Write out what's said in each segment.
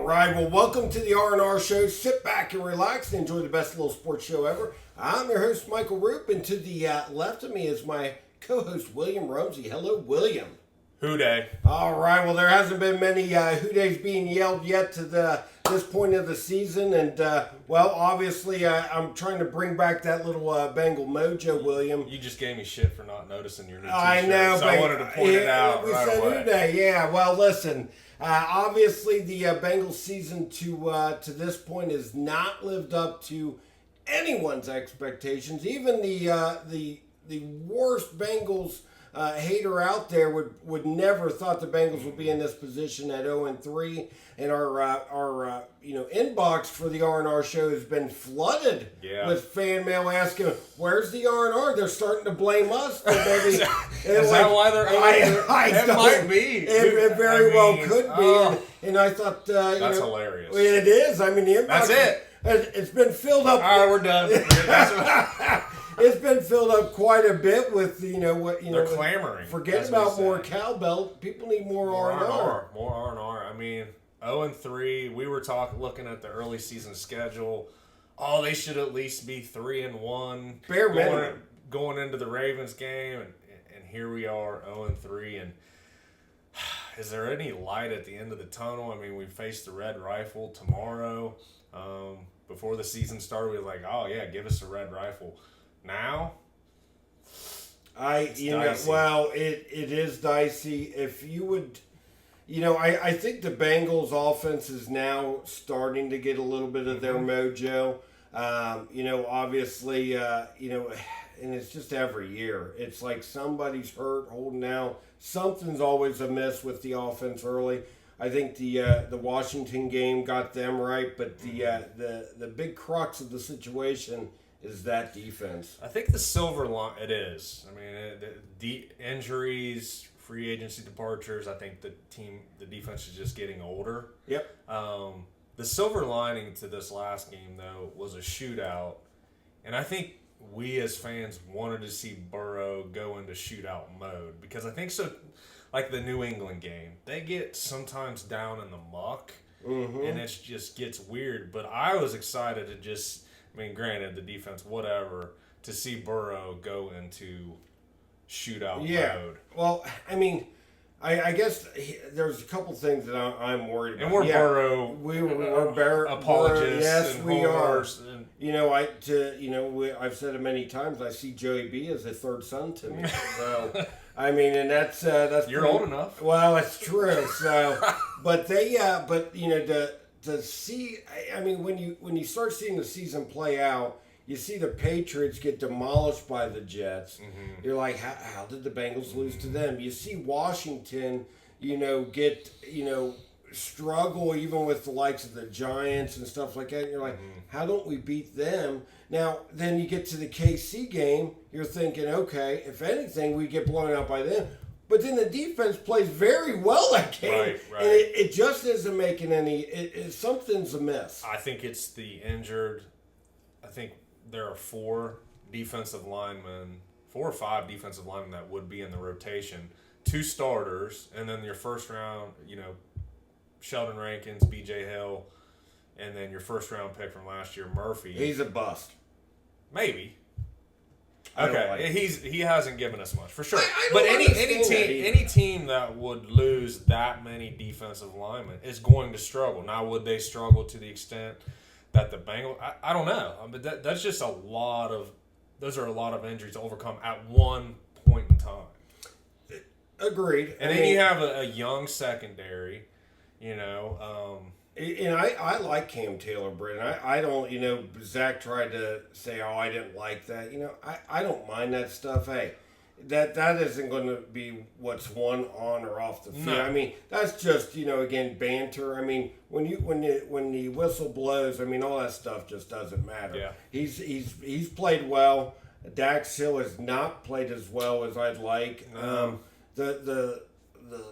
right, well, welcome to the R&R Show. Sit back and relax and enjoy the best little sports show ever. I'm your host, Michael Roope, and to the left of me is my co-host, William Rumsey. Hello, William. Hooday. All right, well, there hasn't been many hoodays being yelled yet to this point of the season, and, well, obviously, I'm trying to bring back that little Bengal mojo, William. You just gave me shit for not noticing your new t-shirt. I know, so but I wanted to point it out we right said away. Hooday, yeah. Well, listen, obviously the Bengals season to this point has not lived up to anyone's expectations. Even the worst Bengals hater out there would never thought the Bengals would be in this position at 0-3, and our inbox for the R&R show has been flooded with fan mail asking, "Where's the R&R?" They're starting to blame us. Maybe is that why they're? It might be. It very well could be. And I thought that's hilarious. It is. I mean, the inbox. That's it. It's been filled up. All right, we're done. It's been filled up quite a bit with They're clamoring. Forget about more cowbell. People need more R&R. More R&R. I mean, 0-3. We were looking at the early season schedule. Oh, they should at least be 3-1. Bare minimum. Going into the Ravens game, and here we are 0-3. And is there any light at the end of the tunnel? I mean, we face the Red Rifle tomorrow. Before the season started, we were like, "Oh yeah, give us a Red Rifle." Now, it is dicey. If you would, I think the Bengals offense is now starting to get a little bit of their mojo. Obviously, and it's just every year. It's like somebody's hurt, holding out. Something's always amiss with the offense early. I think the Washington game got them right, but the big crux of the situation is that defense. I think the silver line, it is. I mean, the injuries, free agency departures, I think the defense is just getting older. Yep. The silver lining to this last game, though, was a shootout. And I think we as fans wanted to see Burrow go into shootout mode. Because I think so, like the New England game, they get sometimes down in the muck. Mm-hmm. And it just gets weird. But I was excited to just... I mean, granted, the defense, whatever, to see Burrow go into shootout mode. Well, I mean, I guess there's a couple things that I'm worried about. And we're Burrow Burrow, apologists. yes, and we are. And, I've said it many times. I see Joey B as a third son to me. So, I mean, and that's you're old enough. Well, it's true. So, to see, I mean, when you start seeing the season play out, you see the Patriots get demolished by the Jets. Mm-hmm. You're like, how did the Bengals lose to them? You see Washington, get, struggle even with the likes of the Giants and stuff like that. And you're like, how don't we beat them? Now, then you get to the KC game, you're thinking, okay, if anything, we get blown out by them. But then the defense plays very well that game. Right. And it just isn't making any... something's amiss. I think it's the injured... I think there are 4 or 5 defensive linemen that would be in the rotation. 2 starters, and then your first round, Sheldon Rankins, B.J. Hill, and then your first round pick from last year, Murphy. He's a bust. Maybe. Okay, he hasn't given us much for sure. But any team that would lose that many defensive linemen is going to struggle. Now, would they struggle to the extent that the Bengals? I don't know, but that's just those are a lot of injuries to overcome at one point in time. Agreed. And then you have a young secondary, And I like Cam Taylor, Britton. I don't, Zach tried to say, I didn't like that. I don't mind that stuff. Hey, that isn't going to be what's won on or off the field. No. I mean, that's just, again, banter. I mean, when the whistle blows, I mean, all that stuff just doesn't matter. Yeah. He's played well. Dax Hill has not played as well as I'd like. No. The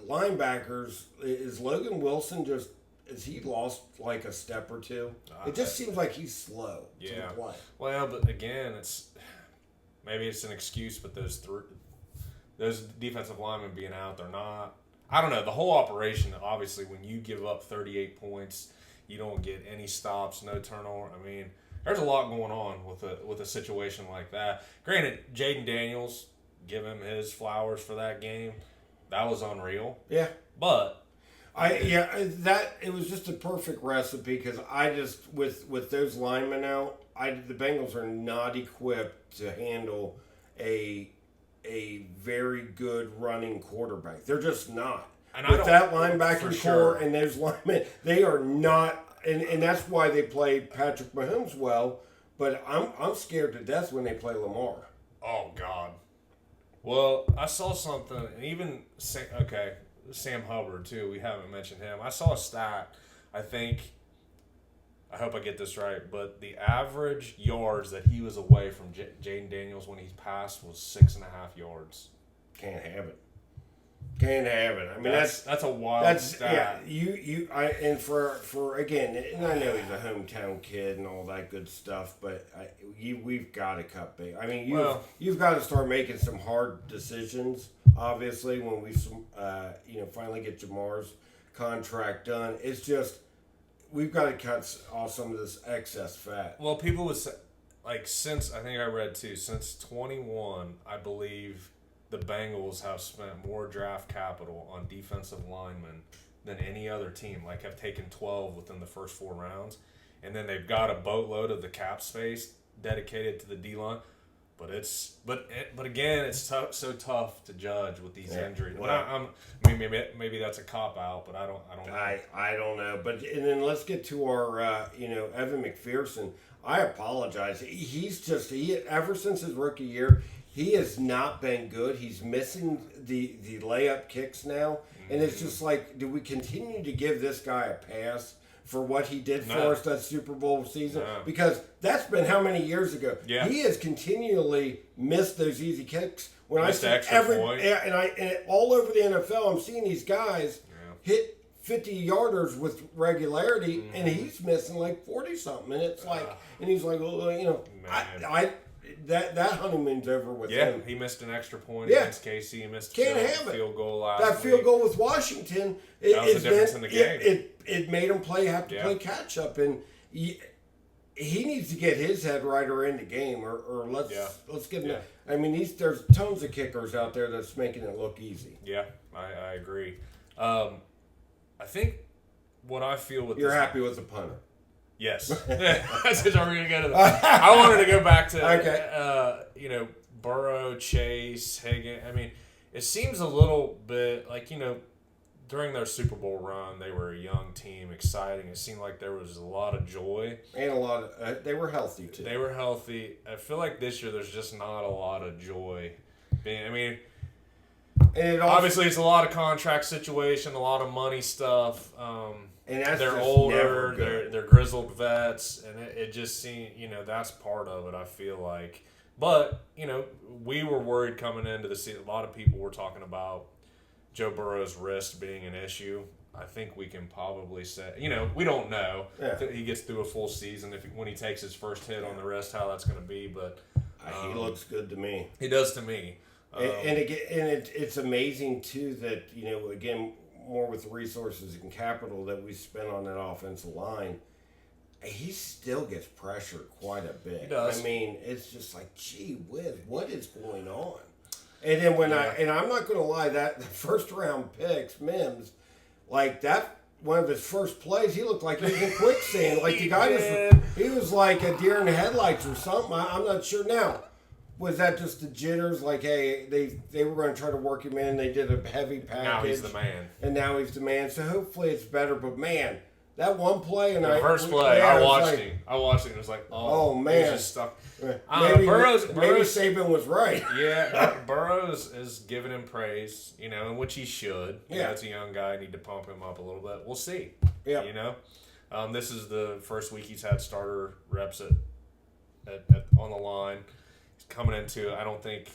linebackers, is Logan Wilson just... Has he lost like a step or two? It just seems like he's slow to play. Well, but again, maybe it's an excuse, but those defensive linemen being out, they're not. I don't know. The whole operation, obviously, when you give up 38 points You don't get any stops, no turnover. I mean, there's a lot going on with a situation like that. Granted, Jaden Daniels, give him his flowers for that game. That was unreal. Yeah. But it was just a perfect recipe because I just with those linemen out, the Bengals are not equipped to handle a very good running quarterback. They're just not. And with that linebacker core and those linemen, they are not. And that's why they play Patrick Mahomes well. But I'm scared to death when they play Lamar. Oh God. Well, I saw something, and even Sam Hubbard too. We haven't mentioned him. I saw a stat. I hope I get this right, but the average yards that he was away from Jaden Daniels when he passed was 6.5 yards. Can't have it. Can't have it. I mean, that's a wild stat. Yeah, and for again, and I know he's a hometown kid and all that good stuff, but we've got to cut bait. I mean, you've got to start making some hard decisions. Obviously, when we finally get Jamar's contract done, it's just we've got to cut off some of this excess fat. Well, people would say, since I think I read too, since 21, I believe the Bengals have spent more draft capital on defensive linemen than any other team. Have taken 12 within the first 4 rounds, and then they've got a boatload of the cap space dedicated to the D line. But again, it's so tough to judge with these injuries. Well, maybe that's a cop out, but I don't know. I don't know. But and then let's get to our Evan McPherson. I apologize. Ever since his rookie year, he has not been good. He's missing the layup kicks now, and it's just do we continue to give this guy a pass for what he did for us that Super Bowl season? No. Because that's been how many years ago? Yeah. He has continually missed those easy kicks. When missed I see point. and all over the NFL, I'm seeing these guys hit 50-yarders with regularity, and he's missing 40-something, and it's and he's that honeymoon's over with him. He missed an extra point against KC. He missed a field goal last That field goal with Washington, that was the difference in the game. It made him have to play catch up, and he needs to get his head right or in the game, or let's get him. Yeah. I mean, there's tons of kickers out there that's making it look easy. Yeah, I agree. I think what I feel with you're happy with the punter. Yes. That's what we're gonna go to. I wanted to go back to Burrow, Chase, Higgins. I mean, it seems a little bit during their Super Bowl run, they were a young team, exciting. It seemed like there was a lot of joy and a lot of they were healthy too. They were healthy. I feel like this year there's just not a lot of joy. And obviously it's a lot of contract situation, a lot of money stuff. And that's they're older, they're grizzled vets, and it just seems, that's part of it, I feel like. But, we were worried coming into the season. A lot of people were talking about Joe Burrow's wrist being an issue. I think we can probably say, we don't know if he gets through a full season, when he takes his first hit on the wrist, how that's going to be. But he looks good to me. He does to me. It's amazing, too, that, again, more with the resources and capital that we spent on that offensive line, he still gets pressured quite a bit. He does. I mean, it's just gee whiz, what is going on? And then I'm not going to lie, that the first round picks, Mims, that one of his first plays, he looked like he was in quicksand. The guy he was like a deer in the headlights or something. I'm not sure now. Was that just the jitters? Hey, they were going to try to work him in. They did a heavy package. Now he's the man. And now he's the man. So hopefully it's better. But man, that one play and first play, I watched him. It was oh man, he's just stuck. Maybe Saban was right. Yeah, Burrows is giving him praise, in which he should. It's a young guy. I need to pump him up a little bit. We'll see. Yeah. This is the first week he's had starter reps on the line. Coming into, I don't think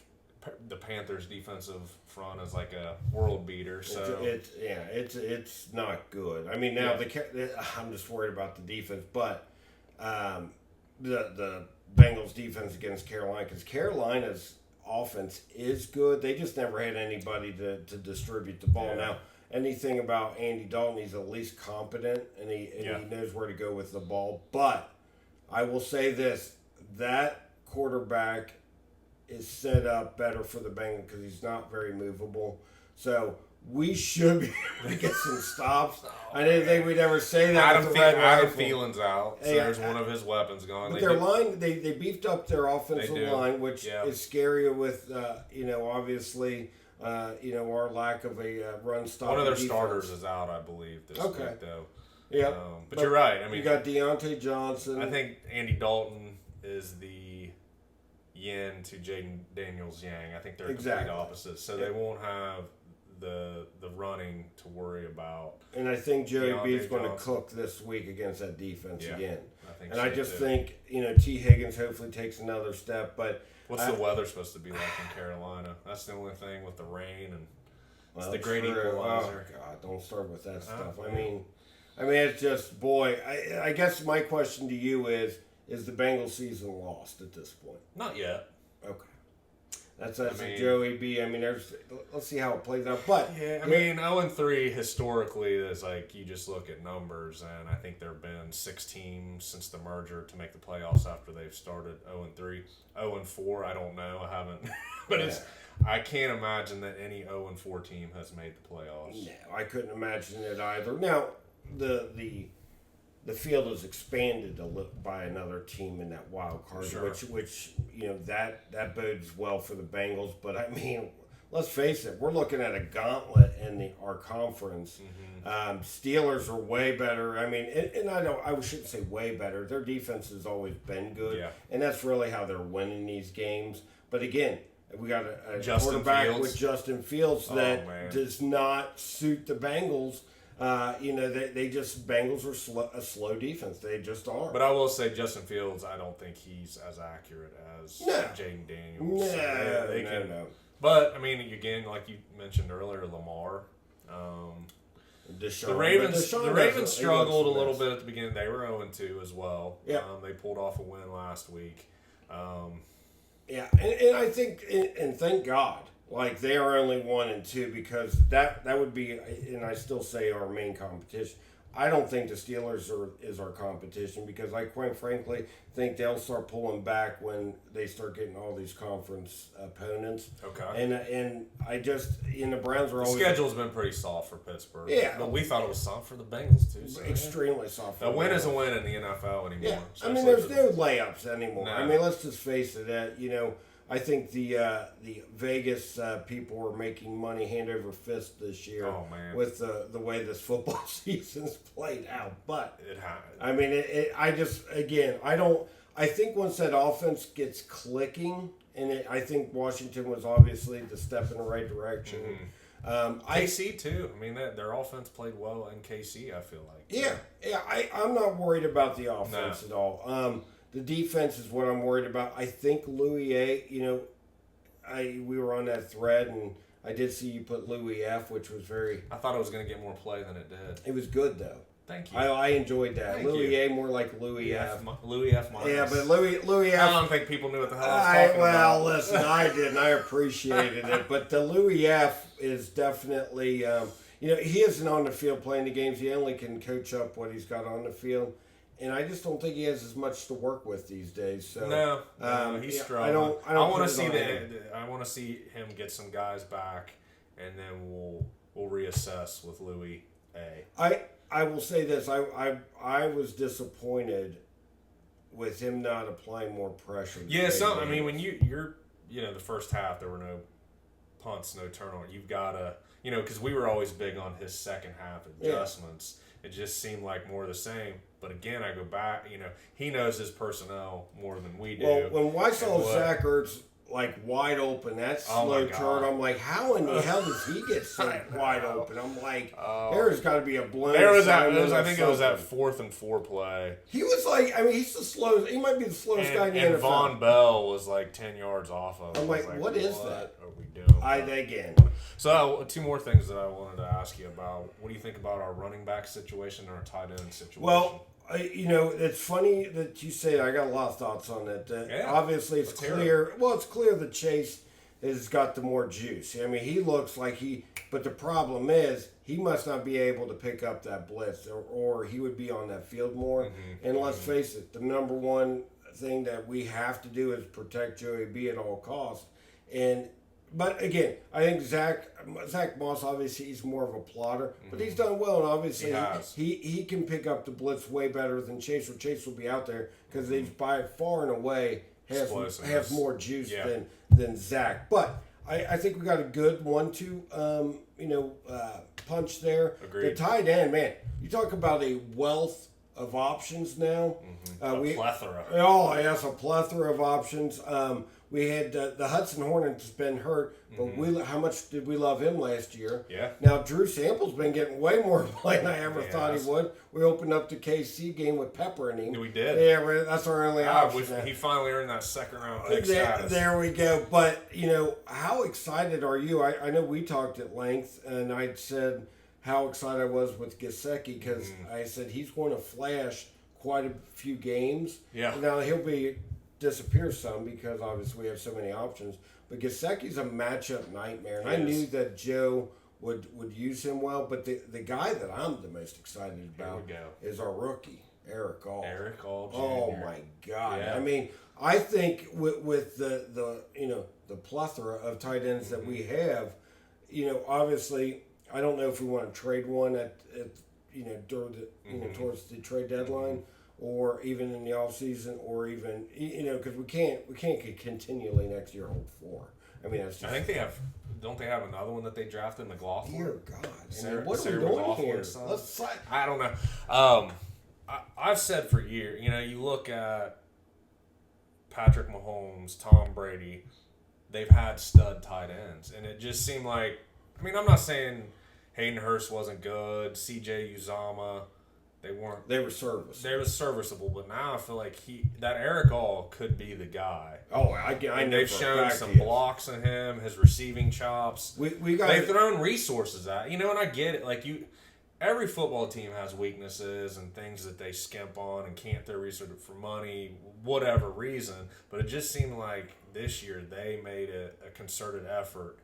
the Panthers' defensive front is a world beater. So it's not good. I mean, now I'm just worried about the defense, but the Bengals' defense against Carolina, because Carolina's offense is good. They just never had anybody to distribute the ball. Now, anything about Andy Dalton, he's at least competent and he knows where to go with the ball. But I will say this: that quarterback is set up better for the Bengals because he's not very movable. So we should be able to get some stops. I didn't think we'd ever say that. Adam Thielen's out, so there's one of his weapons gone. But they beefed up their offensive line, which is scary with, obviously, our lack of a run stop. One of their starters is out, I believe, this week, though. Yeah, but you're right. I mean, you got Deontay Johnson. I think Andy Dalton is the yin to Jaden Daniels yang. I think they're complete opposites, so they won't have the running to worry about. And I think Joey B's going to cook this week against that defense again. I just think T. Higgins hopefully takes another step. But what's the weather supposed to be like in Carolina? That's the only thing with the rain and it's the great equalizer. Oh God, don't start with that stuff. I mean, it's just I guess my question to you is the Bengals season lost at this point? Not yet. Okay. That's Joey B. I mean, let's see how it plays out. But 0-3 historically is like you just look at numbers, and I think there have been 6 teams since the merger to make the playoffs after they've started 0-3. 0-4, I don't know. I haven't, but I can't imagine that any 0-4 team has made the playoffs. No, I couldn't imagine it either. Now, the field is expanded by another team in that wild card, which that bodes well for the Bengals. But I mean, let's face it, we're looking at a gauntlet in our conference. Mm-hmm. Steelers are way better. I mean, and I shouldn't say way better. Their defense has always been good, and that's really how they're winning these games. But again, we got a quarterback with Justin Fields that does not suit the Bengals. Bengals are a slow defense. They just are. But I will say Justin Fields, I don't think he's as accurate as Jaden Daniels. No. But, I mean, again, like you mentioned earlier, Lamar. The Ravens struggled a little bit at the beginning. They were 0-2 as well. Yeah. They pulled off a win last week. And I think, and thank God, like they are only 1-2 because that would be, and I still say our main competition. I don't think the Steelers is our competition because I quite frankly think they'll start pulling back when they start getting all these conference opponents. Okay. And I just the Browns are always. The schedule's been pretty soft for Pittsburgh. Yeah. But we thought it was soft for the Bengals too. So extremely soft. A win is a win in the NFL anymore. Yeah. I mean, there's no layups anymore. No. I mean, let's just face it. I think the Vegas people were making money hand over fist this year with the way this football season's played out. But it happened. I mean, I think once that offense gets clicking, and I think Washington was obviously the step in the right direction. Mm-hmm. KC too. I mean, their offense played well in KC. I feel like. Yeah. I'm not worried about the offense at all. The defense is what I'm worried about. I think Louis A, we were on that thread, and I did see you put Louis F, which was very... I thought it was going to get more play than it did. It was good, though. Thank you. I enjoyed that. Thank Louis you. A, more like Louis F. Louis F minus. Yeah, but Louis F... I don't think people knew what the hell I was talking about. Well, listen, I did, and I appreciated it. But the Louis F is definitely... he isn't on the field playing the games. He only can coach up what he's got on the field. And I just don't think he has as much to work with these days. So no, he's struggling. I want to see him get some guys back, and then we'll reassess with Louis A. I will say this: I was disappointed with him not applying more pressure. Yeah, I mean, when you're the first half there were no punts, no turnover. You've got to because we were always big on his second half adjustments. It just seemed like more of the same. But again, I go back, he knows his personnel more than we do. Well, when I saw Zach Ertz wide open, that slow turn, I'm like, how in the hell does he get so wide open? I'm like, there's got to be a blown. I think it was that 4th and 4 play. He was he's the slowest. He might be the slowest guy in the NFL. And Von Bell was 10 yards off of him. I'm like, what is that? Are we doing? Again. So, 2 more things that I wanted to ask you about. What do you think about our running back situation and our tight end situation? Well, it's funny that you say that. I got a lot of thoughts on it. Obviously, it's clear. Well, it's clear that Chase has got the more juice. I mean, he looks like but the problem is he must not be able to pick up that blitz, or he would be on that field more. And let's face it, the number one thing that we have to do is protect Joey B at all costs. But again, I think Zach Moss, obviously he's more of a plotter, but he's done well, and obviously he can pick up the blitz way better than Chase, or Chase will be out there because he's by far and away has more juice than Zach. But I think we got a good 1-2 punch there. Agreed. The tight end, man, you talk about a wealth of options now. A plethora. Oh, yes, a plethora of options. We had the Hudson Hornets been hurt, but how much did we love him last year? Yeah. Now, Drew Sample's been getting way more play than I ever thought he would. We opened up the KC game with Pepper in him. We did. Yeah, that's our only option. He finally earned that second-round pick status. There we go. But, how excited are you? I know we talked at length, and I said how excited I was with Gesicki because I said he's going to flash quite a few games. Yeah. Now, he'll disappear some because obviously we have so many options. But Gesicki's a matchup nightmare. And I knew that Joe would use him well, but the guy that I'm the most excited about is our rookie, Eric All. Eric All Jr. Oh my God. Yeah. I mean, I think with the plethora of tight ends that we have, obviously I don't know if we want to trade one at during the towards the trade deadline. Or even in the off season, or even because we can't continually next year hold 4. I mean, that's just. I think they have. Don't they have another one that they drafted, McLaughlin? Dear God, What are we doing here? I don't know. I've said for years. You look at Patrick Mahomes, Tom Brady. They've had stud tight ends, and it just seemed like. I mean, I'm not saying Hayden Hurst wasn't good. C.J. Uzomah. They weren't. They were serviceable. They were serviceable, but now I feel like that Eric All could be the guy. Oh, I know. They've shown some blocks in him, his receiving chops. They've thrown resources at, and I get it. Like every football team has weaknesses and things that they skimp on and can't throw resources for money, whatever reason. But it just seemed like this year they made a concerted effort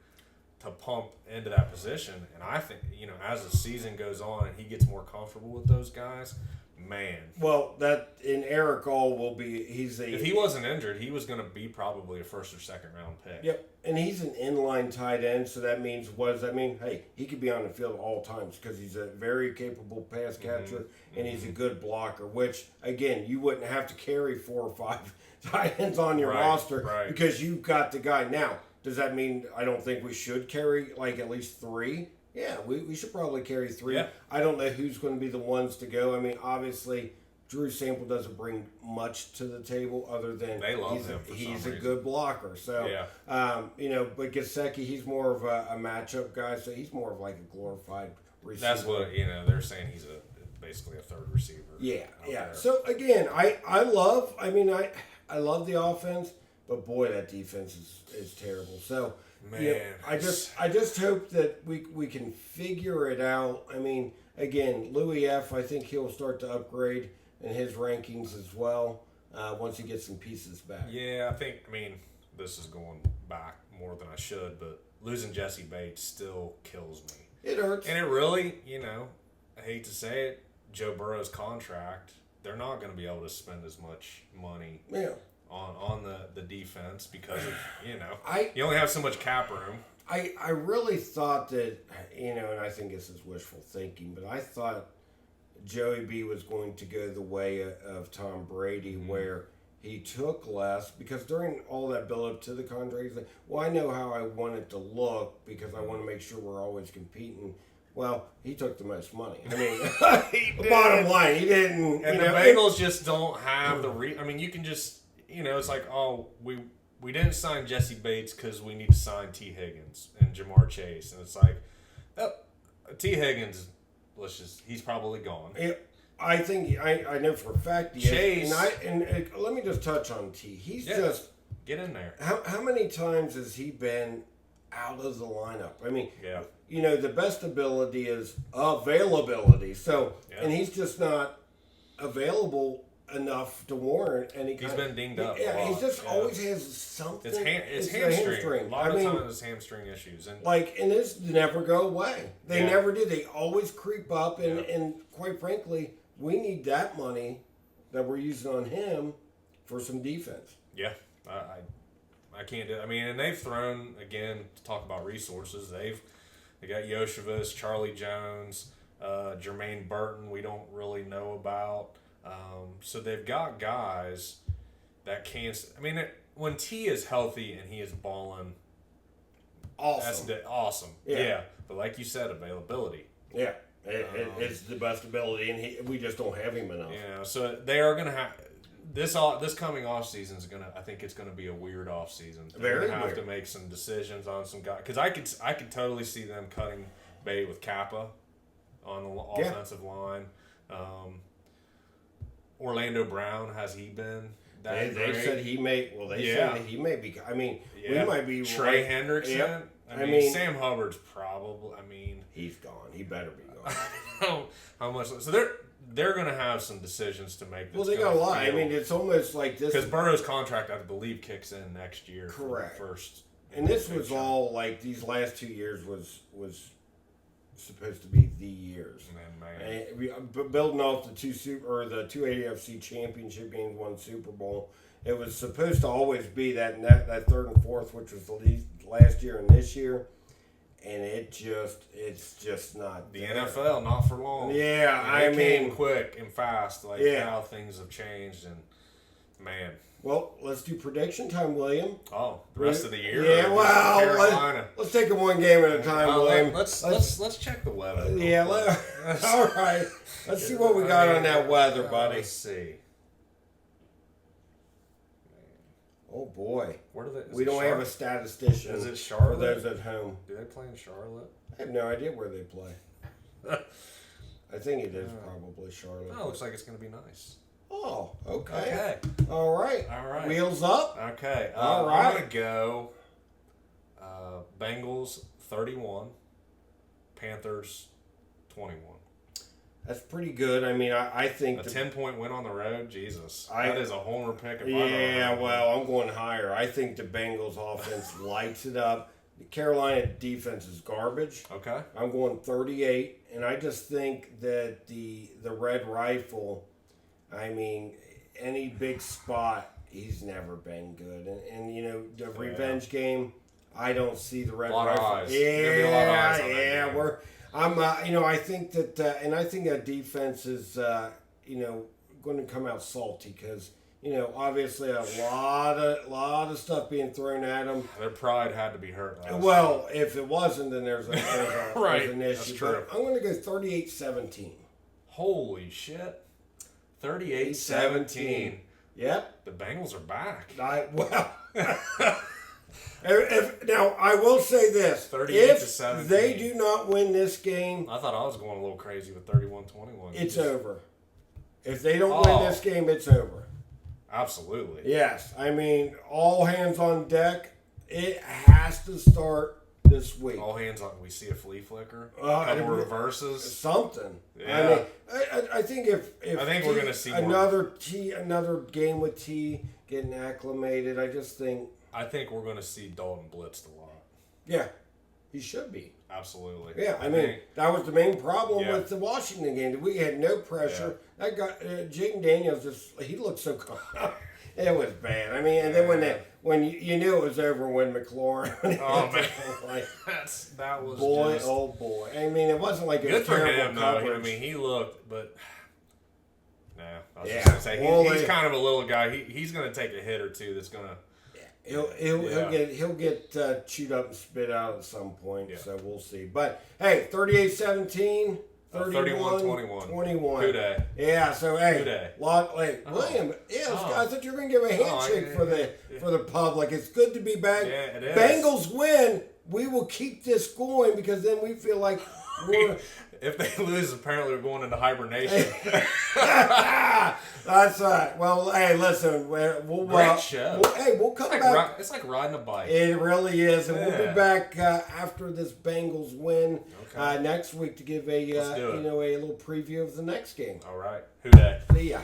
to pump into that position. And I think, as the season goes on and he gets more comfortable with those guys, man. Well, that in Eric All will be, if he wasn't injured, he was going to be probably a first or second round pick. Yep. And he's an inline tight end, so that means, what does that mean? Hey, he could be on the field all times because he's a very capable pass catcher and he's a good blocker, which, again, you wouldn't have to carry 4 or 5 tight ends on your roster because you've got the guy. Now, does that mean I don't think we should carry at least 3? Yeah, we should probably carry 3. Yeah. I don't know who's going to be the ones to go. I mean, obviously, Drew Sample doesn't bring much to the table other than he's a good blocker. So, but Gesicki, he's more of a matchup guy, so he's more of like a glorified receiver. That's what, they're saying he's basically a third receiver. Yeah. So, again, I love the offense. But boy, that defense is terrible. So, man, I just hope that we can figure it out. I mean, again, Louis F. I think he'll start to upgrade in his rankings as well once he gets some pieces back. Yeah, I mean, this is going back more than I should, but losing Jesse Bates still kills me. It hurts, and it really, I hate to say it, Joe Burrow's contract. They're not going to be able to spend as much money. Yeah. On the defense because of, you only have so much cap room. I really thought that, and I think this is wishful thinking, but I thought Joey B was going to go the way of Tom Brady where he took less because during all that build up to the contract, he's like, well, I know how I want it to look because I want to make sure we're always competing. Well, he took the most money. I mean, bottom line, he didn't. And the Bengals just don't have I mean, you can just, it's like, oh, we didn't sign Jesse Bates because we need to sign T. Higgins and Jamar Chase. And it's like, T. Higgins, he's probably gone. I think, I know for a fact he Chase. Is. And let me just touch on T. He's just. Get in there. How many times has he been out of the lineup? I mean, the best ability is availability. So, and he's just not available enough to warrant any kind. He's been dinged up. Yeah, a lot. he just always has something. It's hamstring. A lot of times it's hamstring issues, and this never go away. They never do. They always creep up, and Yeah. and quite frankly, we need that money that we're using on him for some defense. Yeah, I can't do it. I mean, and they've thrown, again, to talk about resources, they got Yoshevich, Charlie Jones, Jermaine Burton we don't really know about. So they've got guys that can. I mean, when T is healthy and he is balling, Awesome. that's awesome. Yeah. But like you said, availability. Yeah. It's the best ability, and we just don't have him enough. Yeah, so they are going to have this coming off season is going to. I think it's going to be a weird off season. They're going to have to make some decisions on some guys, because I could totally see them cutting bait with Kappa on the offensive line. Orlando Brown, has he been? They said he may. Well, they said that he may be. I mean, we might be Trey Hendrickson. Yep. I mean, Sam Hubbard's probably. I mean, he's gone. He better be gone. I don't know how much. So they're going to have some decisions to make. Well, they got a lot. I mean, it's almost like this, because Burrow's contract, I believe, kicks in next year. Correct. For the first. And this was all like these last 2 years was supposed to be the years. But building off the two AFC championship games, one Super Bowl, it was supposed to always be that third and fourth, which was the last year and this year, and it's just not the there. NFL, not for long. Yeah, I mean, quick and fast, like how things have changed, and man. Well, let's do prediction time, William. Oh, the rest of the year. Yeah, well, let's take it one game at a time, William. Let's check the weather. All right. Let's see what we got on that weather, buddy. Let's see. Oh boy, we don't have a statistician. Is it Charlotte? For those at home. Do they play in Charlotte? I have no idea where they play. I think it is probably Charlotte. Oh, looks like it's going to be nice. Oh, okay. All right. Wheels up. Okay. All right. I'm going to go Bengals 31, Panthers 21. That's pretty good. I mean, I think... A 10-point win on the road? Jesus. That is a homer pick. I'm going higher. I think the Bengals offense lights it up. The Carolina defense is garbage. Okay. I'm going 38, and I just think that the Red Rifle... I mean, any big spot, he's never been good. And you know, the revenge game, I don't see the Red Rifle. Eyes. I think that, and I think that defense is, going to come out salty because, obviously a lot of stuff being thrown at them. Their pride had to be hurt. If it wasn't, then there's an issue. That's true. But I'm going to go 38-17. Holy shit. 38-17. Yep. The Bengals are back. Now, I will say this. 38-17. If they do not win this game... I thought I was going a little crazy with 31-21. It's over. If they don't win this game, it's over. Absolutely. Yes. I mean, all hands on deck. It has to start this week. All hands on. We see a flea flicker. A couple reverses. Something. Yeah. I think if I think we're going to see another game with T getting acclimated. I think we're going to see Dalton blitzed a lot. Yeah, he should be. Absolutely. Yeah, I mean, that was the main problem with the Washington game. We had no pressure. That guy, Jaden Daniels, he looked so calm. It was bad. I mean, and then when you knew it was over when McLaurin. Oh man, that was boy. Oh boy. I mean, it wasn't like it was terrible coverage. I mean, he looked, but I was just Yeah. gonna say he's kind of a little guy. He's gonna take a hit or two. That's gonna. He'll get chewed up and spit out at some point. Yeah. So we'll see. But hey, 38-17. 31-21. Who day? Yeah, so hey, Who day? William, I thought you were gonna give a handshake for the public. It's good to be back. Yeah, it is. Bengals win. We will keep this going because then we feel like we're. If they lose, apparently we're going into hibernation. That's right. Well, hey, listen, we'll great show. We'll come back. It's like riding a bike. It really is, and we'll be back after this Bengals win next week to give a little preview of the next game. All right. Who day? See ya.